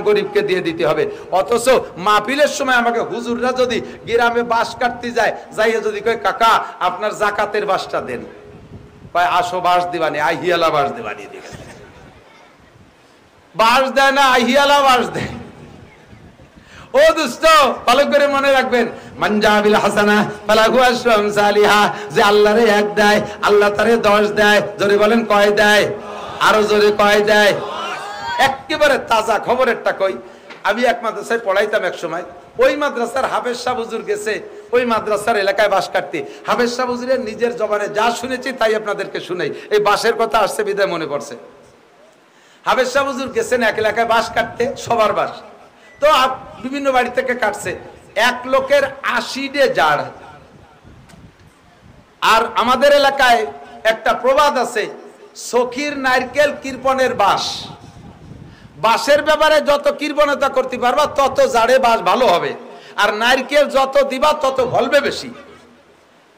গরিবকে দিয়ে দিতে হবে। অথচ মাহফিলের সময় আমাকে হুজুররা যদি গ্রামে বাঁশ কাটতে যায়, যাইয়ে যদি কয় কাকা আপনার জাকাতের বাঁশটা দেন, কয় আসো বাঁশ দিবানি, আহিয়ালা বাঁশ দিবানি, বাঁশ দেয় না, আহিয়ালা বাঁশ দেয়। ও দোস্ত ভালো করে মনে রাখবেন, মানজাবিল হাসানা ফালাহু আশরু আমসালিহা, যে আল্লাহরে এক দেয় আল্লাহ তারে 10 দেয়। জোরে বলেন কয় দেয়? আরো জোরে কয় দেয়? একেবারে তাজা খবরেরটা কই, আমি এক মাদ্রাসায় পড়াইতাম এক সময়। ওই মাদ্রাসার হাফেজ সাহেব হুজুর গেছে ওই মাদ্রাসার এলাকায় বাঁশ কাটতে। হাফেজ সাহেব হুজুরের নিজের জবানে যা শুনেছি তাই আপনাদেরকে শুনাই। এই বাঁশের কথা আসছে বিদায় মনে পড়ছে। হাফেজ সাহেব হুজুর গেছেন এক এলাকায় বাঁশ কাটতে, সবার বাঁশ তো বিভিন্ন বাড়ি থেকে কাটছে। এক লোকের 80 জাড়। আর আমাদের এলাকায় একটা প্রবাদ আছে, সখীর নারকেল কৃপণের বাঁশ। বাঁশের ব্যাপারে যত কৃপণতা করতে পারবা তত জাড়ে বাঁশ ভালো হবে, আর নারকেল যত দিবা তত ফলবে বেশি।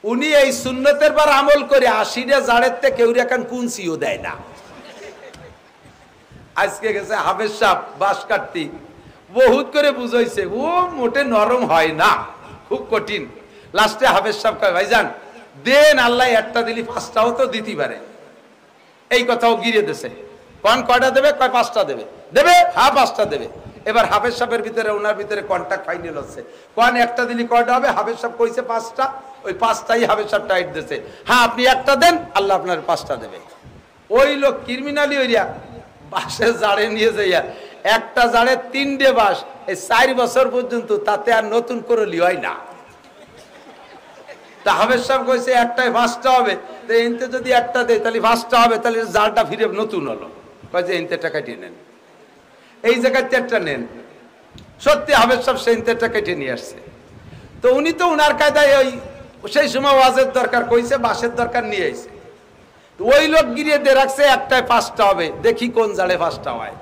উনি এই সুন্নতের পর আমল করে 80 জাড়ের থেকে কেউ এখন কুঞ্চিও দেয় না। আজকে গেছে হাফেজ সাহেব বাঁশ কাটতে, বহুত করে বুঝাইছে, ও মোটে নরম হয় না, খুব কঠিন। লাস্টে হাফেজ সাহেব কয় ভাইজান দেন, আল্লাহ একটা দিলি 5টাও তো দিতে পারে। এই কথাও গিরে দিছে। কোন কয়টা দেবে? কয় 5টা দেবে। দেবে? হ্যাঁ 5টা দেবে। এবার হাফেজ সাহেবের ভিতরে ওনার ভিতরে কন্ট্যাক্ট ফাইনাল হচ্ছে, কোন একটা দিলি কয়টা হবে? হাফেজ সাহেব কইছে 5টা, ওই 5টাই হাফেজ সাহেব টাইট দিছে। হ্যাঁ আপনি একটা দেন, আল্লাহ আপনার 5টা দেবে। ওই লোক ক্রিমিনালি হইয়া বাঁশের জাড়ে নিয়ে যাইয়া একটা জাড়ে 3টে বাঁশ, এই 4 বছর পর্যন্ত তাতে আর নতুন করলি হয় না। তা হাফেজ সাহেব কইছে একটাই 5টা হবে, তো এনতে যদি একটা দেয় তাহলে 5টা হবে, তাহলে জালটা ফিরে নতুন হলো। কয় যে এনতে টাকা কেটে নেন, এই জায়গায় 4টা নেন। সত্যি হাফেজ সাহেব সেই 4টা কেটে নিয়ে আসছে। তো উনি তো উনার কায়দায় ওই সেই সময় ওয়াজের দরকার কইছে, বাঁশের দরকার নিয়ে আইছে। ওই লোক গিরিয়ে দিয়ে রাখছে একটাই 5টা হবে, দেখি কোন জাড়ে 5টা হয়।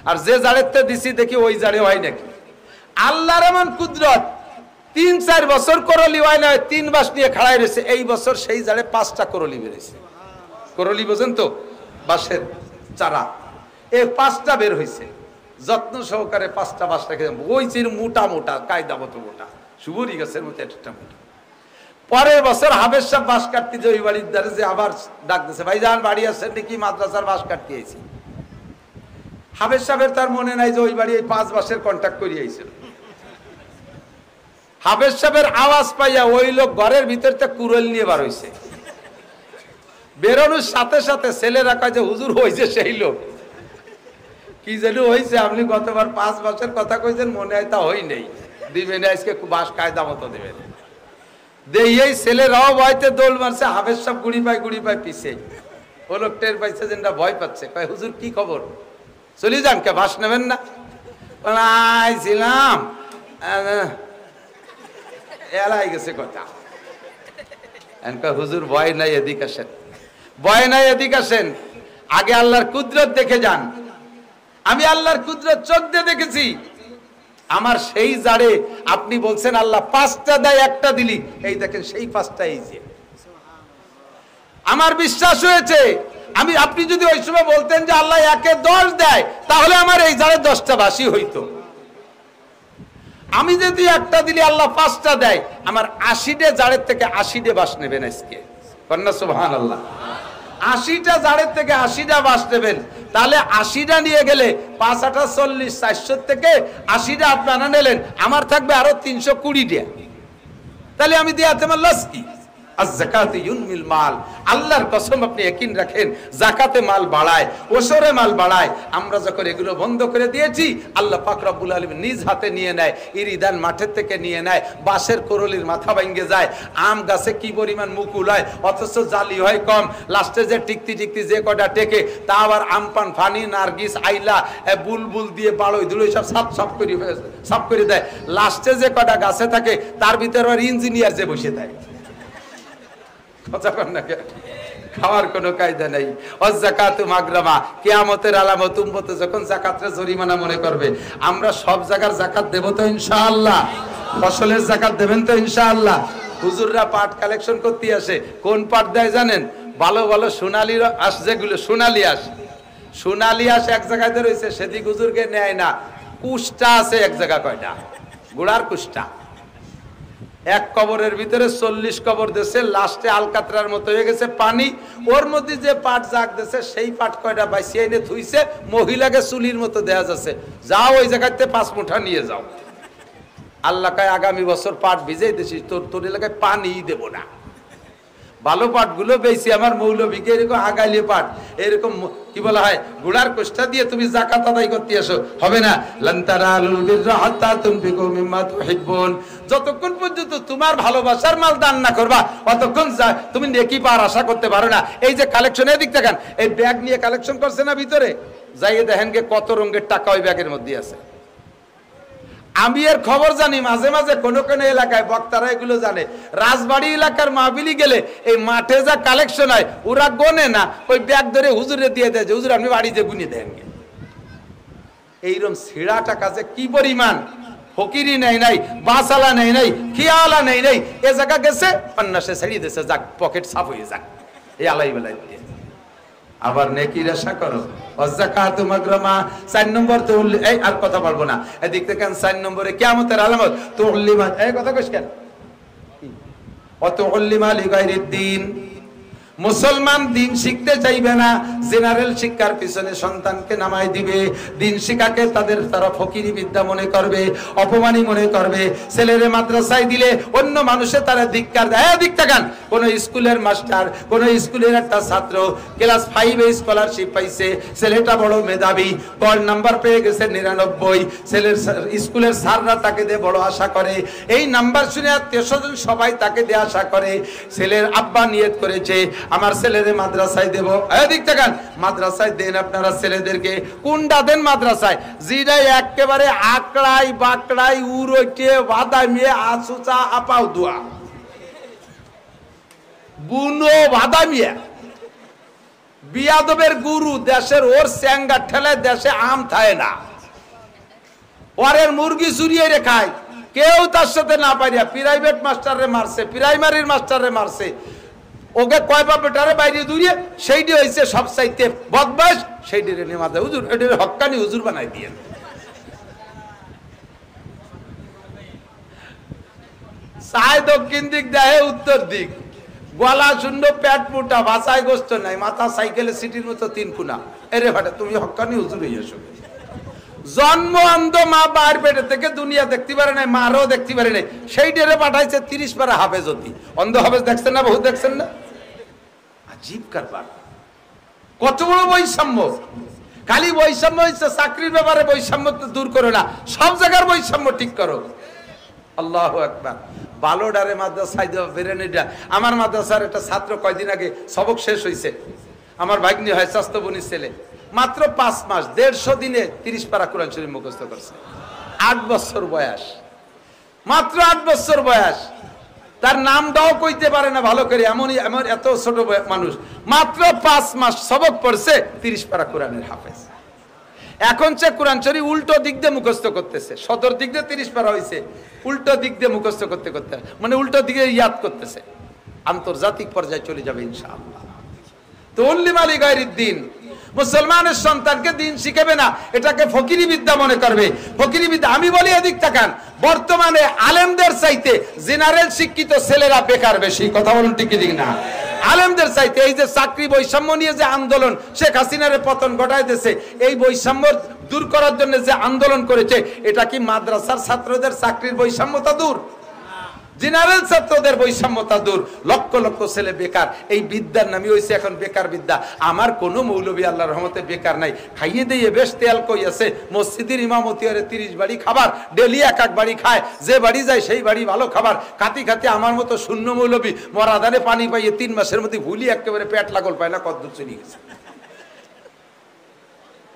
আর যে জাড়েতে দিছি দেখি ওই জাড়ে হয় নাকি। আল্লাহর এমন কুদরত, 3-4 বছর করলি হয় না, 3 বাঁশ নিয়ে খাড়াই রয়েছে। এই বছর সেই জাড়ে 5টা করলি বেরোইছে। করলি বোঝেন তো, বাঁশের চারা, এই 5টা বের হয়েছে। যত্ন সহকারে 5টা বাঁশ রেখে, ওই চির মোটা মোটা কায়দা মতো মোটা, সুবরি গাছের মতো একটা মোটা। পরের বছর হাফেজ সাহেব বাঁশ কাটতে যে ওই বাড়ির দ্বারে যে আবার ডাক দিছে, ভাইজান বাড়ি আসছেন নাকি? মাদ্রাসার বাঁশ কাটতে আইছি। হাফেজ সাহেবের তার মনে নাই যে ওই বাড়ি এই 5 বাঁশের কন্ট্যাক্ট করিয়ে আইছিল। হাফেজ সাহেবের আওয়াজ পাইয়া ওই লোক ঘরের ভিতর থেকে কুড়াল নিয়ে বার হইছে। বেরোনোর সাথে সাথে ছেলেরা কয় যে হুজুর হয়েছে সেই লোক। কি জানি হয়েছে, আপনি গতবার 5 বাঁশের কথা কইছেন, মনে হয় তা হই নেই, দিবেন আজকে বাঁশ কায়দা মতো দেবেন। এই ছেলেরাও ভয়তে দোল মারছে, হাফেজ সাহেব গুড়ি পায় পিছে। ও লোক টের পাইছে যে ভয় পাচ্ছে, কয় হুজুর কি খবর, চলে যান, কে বাঁশ নেবেন না? আইছিলাম, এলাই গেছে কথা। হুজুর ভয় নাই, এদিক আসেন, ভয় নাই এদিক আসেন, আগে আল্লাহর কুদরত দেখে যান। আমি আল্লাহর কুদরত চোখ দিয়ে দেখেছি। আমার সেই জাড়ে আপনি বলছেন আল্লাহ 5টা দেয়, একটা দিলি, এই দেখেন সেই 5টা এই যে। আমার বিশ্বাস হয়েছে। আপনি যদি ওই সময় বলতেন যে আল্লাহ 1-এ 10 দেয়, তাহলে আমার এই জাড়ে 10টা বাঁশই হইতো। আমি যদি একটা দিলি আল্লাহ 5টা দেয়, আমার 80টে জাড়ের থেকে 80টে বাঁশ নেবেন আজকে, কন্যা সুবহানাল্লাহ। 80টা জাড়ের থেকে 80টা বাঁশ নেবেন, তাহলে 80টা নিয়ে গেলে 5-8 40, 400 থেকে 80টা আপনারা নিলেন, আমার থাকবে আরো 320টা। তাহলে আমি দিয়ে আমার লস কি? আয-যাকাতু ইউনমিল মাল। আল্লাহর কসম আপনি ইয়াকিন রাখেন, যাকাতে মাল বাড়ায়, ওশরে মাল বাড়ায়। আমরা যখন এগুলো বন্ধ করে দিয়েছি, আল্লাহ পাক রব্বুল আলামিন নিজ হাতে নিয়ে নেয়, ইরিদান মাঠের থেকে নিয়ে নেয়, বাঁশের করলির মাথা ভেঙে যায়। আম গাছে কি পরিমাণ মুকুল হয়, অথচ জালি হয় কম। লাস্টে যে টিকতি যে কটা টেকে, তা আবার আমপান, ফানি, নার্গিস, আইলা, বুলবুল দিয়ে বাড়ই ধুলোই সব সাফ করে দেয়। লাস্টে যে কটা গাছে থাকে, তার ভিতরে আর ইঞ্জিনিয়ার যে বসে দেয়। খাওয়ার কোনো কায়দা নাই। অযাকাতু মাগরামা, কিয়ামতের আলামত। উম্মত যখন যাকাতের জরিমানা মনে করবে। আমরা সব জায়গার যাকাত দেব তো ইনশাআল্লাহ? ফসলের যাকাত দেবেন তো ইনশাআল্লাহ? হুজুররা পাট কালেকশন করতে আসে, কোন পাট দেয় জানেন? ভালো ভালো সোনালি আঁশ, যেগুলো সোনালি আঁশ এক জায়গায় রয়েছে, সেদিক হুজুরকে নেয় না, কুষ্টা আছে এক জায়গা কয়টা, গোড়ার কুষ্টা। এক কবরের ভিতরে 40 কবর দেশে, লাস্টে আলকাতরার মতো হয়ে গেছে পানি, ওর মধ্যে যে পাট জাগ দেশে সেই পাট কয়টা বাইসিয়ে এনে ধুইছে, মহিলাকে চুলির মতো দেয়া যাচ্ছে, যাও ওই জায়গাতে 5 মুঠা নিয়ে যাও। আল্লাহ কয় আগামী বছর পাট ভিজেই দিছিস, তোর এলাকায় পানি দেব না। ভালো পাটগুলো বেশি আমার মৌলবীকে এরকম আগাইলে পাট, এরকম কি বলা হয় গুড়ার কোষ্টা দিয়ে তুমি যাকাত আদায় করতে আসো, হবে না। লান্তারালুল বিররা হাত্তা তুনফিকু মিম্মা তুহিব্বুন, যতক্ষণ পর্যন্ত তোমার ভালোবাসার মাল দান না করবা ততক্ষণ তুমি নেকি পাওয়ার আশা করতে পারো না। এই যে কালেকশন, এদিক দেখেন, এই ব্যাগ নিয়ে কালেকশন করছে না ভিতরে, যাইয়ে দেখেন গে কত রঙের টাকা ওই ব্যাগের মধ্যে আছে। আমি এর খবর জানি, মাঝে মাঝে কোনো কোনো এলাকায় বক্তারা এগুলো জানে, রাজবাড়ি এলাকার মাহফিলি গেলে এই মাঠে যা কালেকশন হয় ওরা গোনে না, ওই ব্যাগ ধরে হুজুরে দিয়ে দেয় যে হুজুর আপনি বাড়িতে গুনে দেন। এইরকম ছেঁড়া টাকা যে কি পরিমাণ, ফকিরি নেই নাই, বাসালা নেই নাই, খিয়ালা নেই নাই, এ জায়গা গেছে অন্যাসে ছেড়িয়ে দিয়েছে, যাক পকেট সাফ হয়ে যাক, এই আলাই বেলায় দিয়ে। আবার নেকির আশা করো, ওয়াযাকাতু মাগরামা। 4 নম্বর তো এই আর কথা বলবো না, এদিক থেকে 4 নম্বরে কিয়ামতের আলামত তুল্লিমা, এই কথা কইছ কেন, অতুল্লিমা লিগাইরিদ দ্বীন। মুসলমান দিন শিখতে চাইবে না, জেনারেল শিক্ষার পিছনে সন্তানকে নামাই দিবে। দিন শিক্ষাকে তারা ফকিরি বিদ্যা মনে করবে, অপমানী মনে করবে। ছেলেরে মাদ্রাসায় দিলে অন্য মানুষে তারা ধিক্কার দেয়। ধিক্কার কোন স্কুলের মাস্টার, কোন স্কুলের একটা ছাত্র ক্লাস 5-এ স্কলারশিপ পাইছে, ছেলেটা বড় মেধাবী, গড় নাম্বার পেয়ে গেছে 99, ছেলের স্কুলের স্যাররা তাকে দিয়ে বড় আশা করে। এই নাম্বার শুনে আত্মীয়স্বজন সবাই তাকে দিয়ে আশা করে। ছেলের আব্বা নিয়ত করেছে আমার ছেলেরে মাদ্রাসায় দেব। এদিক দেখেন, মাদ্রাসায় দেন আপনারা ছেলেদেরকে, কোনটা দেন মাদ্রাসায়, যেটা একেবারে আকড়াই বাকড়াই উড়ে বাদামিয়ে আসুচা আপাও দোয়া বুনো বাদামিয়া বিয়াদবের গুরু, দেশের ওর স্যাঙ্গা ঠেলায় দেশে আম থায় না, ওরের মুরগি চুরিয়ে রে খায়, কেউ তার সাথে না পারিয়া প্রাইভেট মাস্টারে মারছে, প্রাইমারির মাস্টারে মারছে, ওকে কয়বার বেটারে বাইরে দূরিয়ে সেইটি হয়েছে সবচাইতে বদমাশ, সেইটিরে নেমাজে হুজুর, এটির হক্কানি হুজুর বানাই দিয়ে। চায় দক্ষিণ দিক, দেহে উত্তর দিক, গলা শূন্য, পেট মোটা, ভাষায় গোস্ত নাই, মাথা সাইকেলে সিটির মতো 3 কোনা। এরে ভাটা তুমি হক্কানি হুজুর হয়ে এসো। জন্ম অন্ধ, মা বাইর পেটে থেকে দুনিয়া দেখতে পারে নাই, মারও দেখতে পারে নাই, সেই ডেরে পাঠাইছে 30 পারা হাফেজ। অতি অন্ধ হাফেজ দেখছেন না, বহুত দেখছেন না, আজীব কারবার। কত বড় বৈষম্য, খালি বৈষম্য হচ্ছে চাকরির ব্যাপারে বৈষম্য দূর করো না, সব জায়গার বৈষম্য ঠিক করো। আল্লাহু আকবার। বালোডারে মাদ্রাসায় দেওয়া বেরেনিটা, আমার মাদ্রাসার একটা ছাত্র কয়দিন আগে সবক শেষ হয়েছে, আমার ভাগ্নি হয় স্বাস্থ্য বনির ছেলে, মাত্র 5 মাস 150 দিনে 30 পারা কোরআন শরীফ মুখস্থ করছে। 8 বছর বয়স, মাত্র 8 বছর বয়স, তার নামটাও কইতে পারে না ভালো করে, এমনই এমন এত ছোট মানুষ, মাত্র 5 মাস সবক পড়ছে, 30 পারা কোরআনের হাফেজ। এখন সে কোরআন শরীফ উল্টো দিক দিয়ে মুখস্থ করতেছে, সদর দিক দিয়ে 30 পারা হয়েছে, উল্টো দিক দিয়ে মুখস্থ করতে করতে, মানে উল্টো দিকে ইয়াদ করতেছে, আন্তর্জাতিক পর্যায়ে চলে যাবে ইনশাআল্লাহ। তো উল্লিমা লিগাইরিদ দ্বীন, মুসলমানের সন্তানকে দিন শিখাবে না, এটাকে ফকিরি বিদ্যা মনে করবে। ফকিরি বিদ্যা, আমি বলি এদিক তাকান, বর্তমানে আলেমদের চাইতে জেনারেল শিক্ষিত ছেলেরা বেকার বেশি। কথা বলুন ঠিক কি ঠিক না? আলেমদের চাইতে। এই যে চাকরি বৈষম্য নিয়ে যে আন্দোলন শেখ হাসিনার পতন ঘটায় দিয়েছে, এই বৈষম্য দূর করার জন্য যে আন্দোলন করেছে, এটা কি মাদ্রাসার ছাত্রদের চাকরির বৈষম্যতা দূর? জেনারেল ছাত্রদের বৈষম্যতা দূর। লক্ষ লক্ষ ছেলে বেকার, এই বিদ্যার নামই হয়েছে এখন বেকার বিদ্যা। আমার কোনো মৌলবী আল্লাহর রহমতে বেকার নাই, খাইয়ে দিয়ে বেশ তেল কই আছে, মসজিদের ইমামতি আরে 30 বাড়ি খাবার, ডেলি এক বাড়ি খায়, যে বাড়ি যায় সেই বাড়ি ভালো খাবার, খাতি খাতি আমার মতো শূন্য মৌলবী মরা ধানে পানি পাইয়ে 3 মাসের মধ্যে ভুলি একেবারে পেট লাগল পায় না, কদ্দূর চলে গেছে।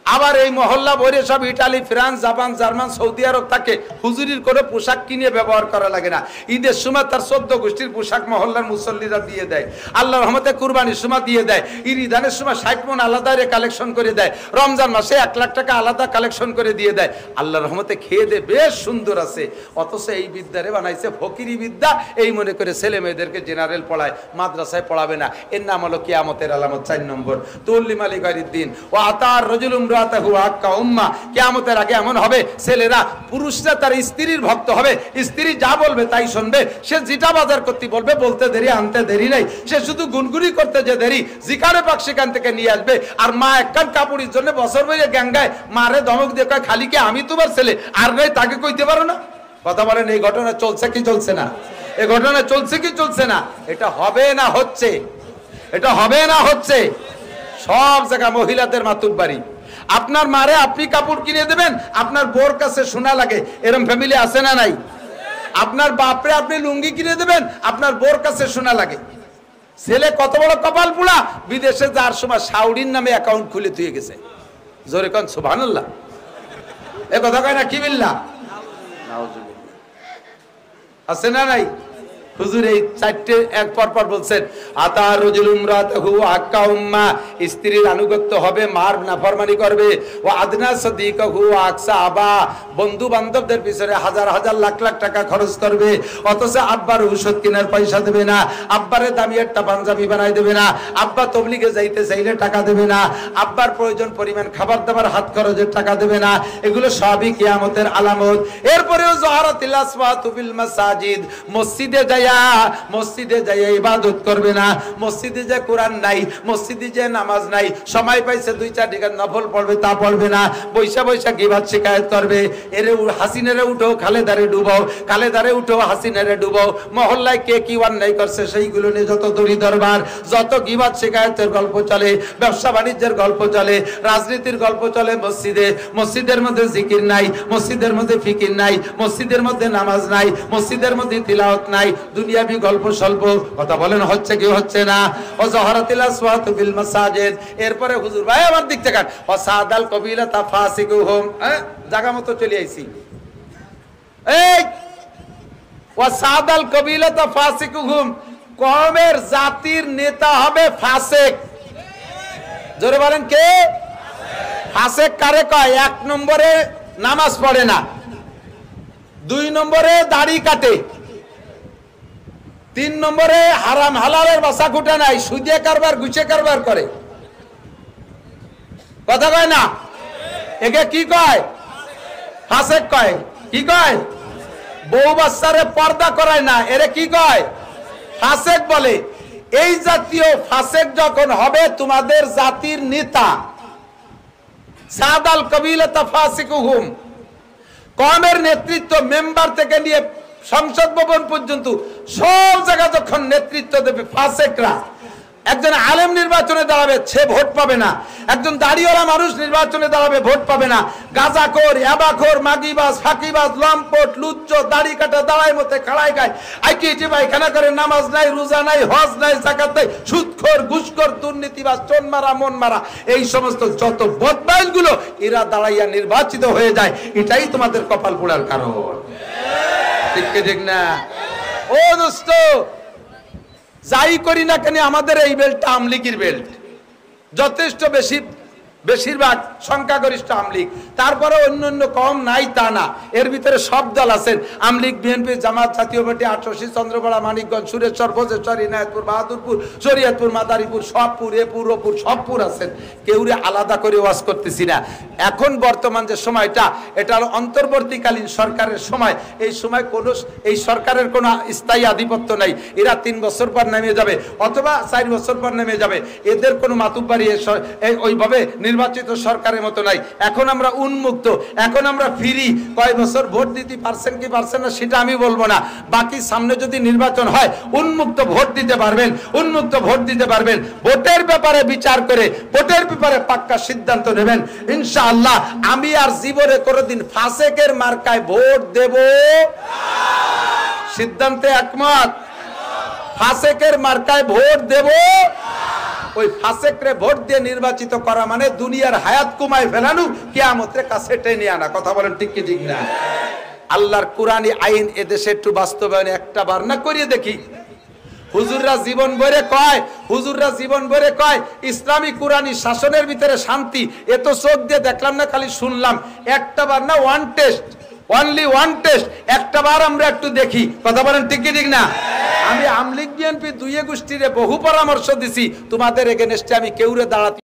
আবার এই মহল্লা ভরে সব Italy, France, Japan, German, Saudi Arabia থাকে, হুজুরির করে পোশাক কিনে ব্যবহার করা লাগে না। ঈদের সময় তার 14 গোষ্ঠীর পোশাক মহল্লার মুসল্লিরা দিয়ে দেয়, আল্লাহর রহমতে কুরবানির সময় দিয়ে দেয়, ঈদানের সময় 60 মণ আলাদা কালেকশন করে দেয়, রমজান মাসে 1 লাখ টাকা আলাদা কালেকশন করে দিয়ে দেয়, আল্লাহর রহমতে খেয়ে দেয়, বেশ সুন্দর আছে। অথচ এই বিদ্যারে বানাইছে ফকিরি বিদ্যা, এই মনে করে ছেলে মেয়েদেরকে জেনারেল পড়ায়, মাদ্রাসায় পড়াবে না। এর নাম হলো কিয়ামতের আলামত। 4 নম্বর তুল্লিমা লিগাইরিদ দ্বীন। ও আতার রাজুলুম ইমরাতাহু আক্কা উম্মা, কিয়ামতের আগে এমন হবে ছেলেরা পুরুষরা তার স্ত্রীর ভক্ত হবে, স্ত্রী যা বলবে তাই শুনবে, সে যেটা বাজার করতে বলবে বলতে দেরি আনতে দেরি নাই, সে শুধু গুনগুনি করতে যে দেরি, যেখানে পাক সেখান থেকে নিয়ে আসবে। আর মা একখান কাপড়ের জন্য বছর বইয়ে গ্যাঙ্গায় মারে ধমক দিয়ে কয় খালি কি আমি তোমার ছেলে, আর নয় তাকে কইতে পারো না? কথা বলেন, এই ঘটনা চলছে কি চলছে না? এই ঘটনা চলছে কি চলছে না? এটা হবে না হচ্ছে, এটা হবে না হচ্ছে। সব জায়গা মহিলাদের মাতুব্বাড়ি। আপনার মারে আপনি কাপড় কিনে দেবেন, আপনার বোর কাছে শোনা লাগে, এরকম ফ্যামিলি আছে না নাই? আপনার বাপরে আপনি লুঙ্গি কিনে দেবেন, আপনার বোর কাছে শোনা লাগে। ছেলে কত বড় কপাল পোড়া, বিদেশে যাওয়ার সময় সাউরির নামে অ্যাকাউন্ট খুলে তুই গেছে। জোরে কোন সুবহানাল্লাহ। এ কথা কয় না কি বিল্লাহ? আছে না নাই? হুজুর এই চারটে এক পর বলছেন, আতা রাজুলুম রাতাহু আক্কা উম্মা, স্ত্রীর আনুগত্য হবে, মার নাফরমানি করবে। ও আদনা সাদিকাহু আকসা আবা, বন্ধু বান্ধবদের পিছনে হাজার হাজার লাখ লাখ টাকা খরচ করবে, অথচ আব্বার ঔষধ কেনার পয়সা দেবে না, আব্বারে দামি একটা পাঞ্জাবি বানাই দেবে না, আব্বা তবলিগে যাইতে চাইলে টাকা দেবে না, আব্বার প্রয়োজন পরিমাণ খাবার দাবার হাত খরচের টাকা দেবে না। এগুলো সবই কিয়ামতের আলামত। এরপরেও জহারাতিল আসওয়াতু ফিল মাসাজিদ, মসজিদে যাই মসজিদে যাই ইবাদত করবে না, মসজিদে যে কোরআন নাই, মসজিদে যে নামাজ নাই, সময় পাইছে দুই চার টাকা নফল পড়বে তা পড়বে না, বৈশা বৈশা গীবত শিকায়ত করবে। এরে হাসিনারে উঠো খালেদারে ডুবাও, খালেদারে উঠো হাসিনারে ডুবাও। মহল্লায় কে কি অন্যায় করছে সেইগুলো নিয়ে যত দড়ি দরবার, যত গীবত শিকায়তের গল্প চলে, ব্যবসা বাণিজ্যের গল্প চলে, রাজনীতির গল্প চলে মসজিদে। মসজিদের মধ্যে জিকির নাই, মসজিদের মধ্যে ফিকির নাই, মসজিদের মধ্যে নামাজ নাই, মসজিদের মধ্যে তিলাওয়াত নাই, দুনিয়াবি গল্প স্বল্প। কথা বলেন হচ্ছে কি হচ্ছে না? ও জহরাতিল আসওয়াতু ফিল মাসাজিদ। এরপরে হুজুর ভাই আমার দিক থেকে ও সাদাল কবিলাতা ফাসিকুহুম, জায়গা মতো চলে আইছি। এই ও সাদাল কবিলাতা ফাসিকুহুম, কওমের জাতির নেতা হবে ফাসিক। জোরে বলেন কে? ফাসিক কারে কয়? এক নম্বরে নামাজ পড়ে না, দুই নম্বরে দাড়ি কাটে, তিন নম্বরে হারাম হালালের বাসা খুঁটে নাই, সুদে কারবার ঘুষে কারবার করে। কথা কয় না? একে কি কয়? ফাসেক কয়। কি কয়? বউ বাচ্চারে পর্দা করায় না, এরে কি কয়? ফাসেক বলে। এই জাতীয় ফাসেক যখন হবে তোমাদের জাতির নেতা, সাদাল কবিলাতা ফাসিকুহুম, কওমের নেতৃত্ব মেম্বার থেকে নিয়ে সংসদ ভবন পর্যন্ত সব জায়গা যখন নেতৃত্ব দেবে ফাসেকরা। একজন আলেম নির্বাচনে দাঁড়াবে, সে ভোট পাবে না। একজন দাড়িওয়ালা মানুষ নির্বাচনে দাঁড়াবে, ভোট পাবে না। গাঁজাখোর, ইয়াবাখোর, মাগিবাজ, ফাঁকিবাজ, লম্পট, লুচ্চ, দাড়ি কাটা, দাঁড়ায় মতে খাড়ায় গায়, আইটি পায়খানা করে, নামাজ নাই, রোজা নাই, হজ নাই, যাকাত নাই, সুদখোর, ঘুষখোর, দুর্নীতিবাজ, চোন মারা, মন মারা, এই সমস্ত যত বদমাইশ গুলো এরা দাঁড়াইয়া নির্বাচিত হয়ে যায়। এটাই তোমাদের কপাল পোড়ার কারণ। ঠিক না? ও দোস্ত, যাই করি না কেন আমাদের এই বেল্টটা আমলিগির বেল্ট, যথেষ্ট বেশিরভাগ সংখ্যাগরিষ্ঠ আমলিগ। তারপরে অন্য অন্য কম নাই তা না, এর ভিতরে সব দল আছেন, আমলিগ, বিএনপি, জামাত, জাতীয় পার্টি, আটরশি, চন্দ্রপাড়া, মানিকগঞ্জ, সুরেশ্বর, ভোজেশ্বর, ইনায়তপুর, বাহাদুরপুর, শরীয়তপুর, মাদারীপুর, সবপুর, এপুর, ওপুর, সবপুর আছেন। কেউরে আলাদা করে ওয়াজ করতেছি না। এখন বর্তমান যে সময়টা, এটা হলো অন্তর্বর্তীকালীন সরকারের সময়। এই সময় কোনো এই সরকারের কোনো স্থায়ী আধিপত্য নাই। এরা 3 বছর পর নেমে যাবে অথবা 4 বছর পর নেমে যাবে। এদের কোনো মাতুব্বাড়ি ওইভাবে নির্বাচিত সরকারের মতো নাই। এখন আমরা উন্মুক্ত, এখন আমরা ফ্রি। কয় বছর ভোট দিতে পারছেন কি পারছেন না সেটা আমি বলবো না। বাকি সামনে যদি নির্বাচন হয় উন্মুক্ত ভোট দিতে পারবেন, উন্মুক্ত ভোট দিতে পারবেন। ভোটের ব্যাপারে বিচার করে ভোটের ব্যাপারে পাক্কা সিদ্ধান্ত নেবেন ইনশাআল্লাহ। আমি আর জীবনে কোনোদিন ফাসেকের মার্কায় ভোট দেব সিদ্ধান্তে একমত। ফাসেকের মার্কায় ভোট দেব, ওই ফাসেকরে ভোট দিয়ে নির্বাচিত করা মানে দুনিয়ার হায়াত কমায় ফেলানো, কিয়ামতের কাছে টেনে আনা। কথা বলেন ঠিক কি ঠিক না? আল্লাহর কোরআনী আইন এদেশে একটু বাস্তবায়ন একটা বার না করিয়ে দেখি। হুজুররা জীবন ভরে কয়, হুজুররা জীবন ভরে কয় ইসলামী কোরআনী শাসনের ভিতরে শান্তি। এ তো চোখ দিয়ে দেখলাম না, খালি শুনলাম। একটা বার না, one test, only one test, একটা বার আমরা একটু দেখি। কথা বলেন ঠিক কি ঠিক না? আমি আমলিগ বিএনপি দুইয়ে গোষ্ঠীরে বহু পরামর্শ দিছি, তোমাদের এগেনস্টে আমি কেউরে দাঁড়াতে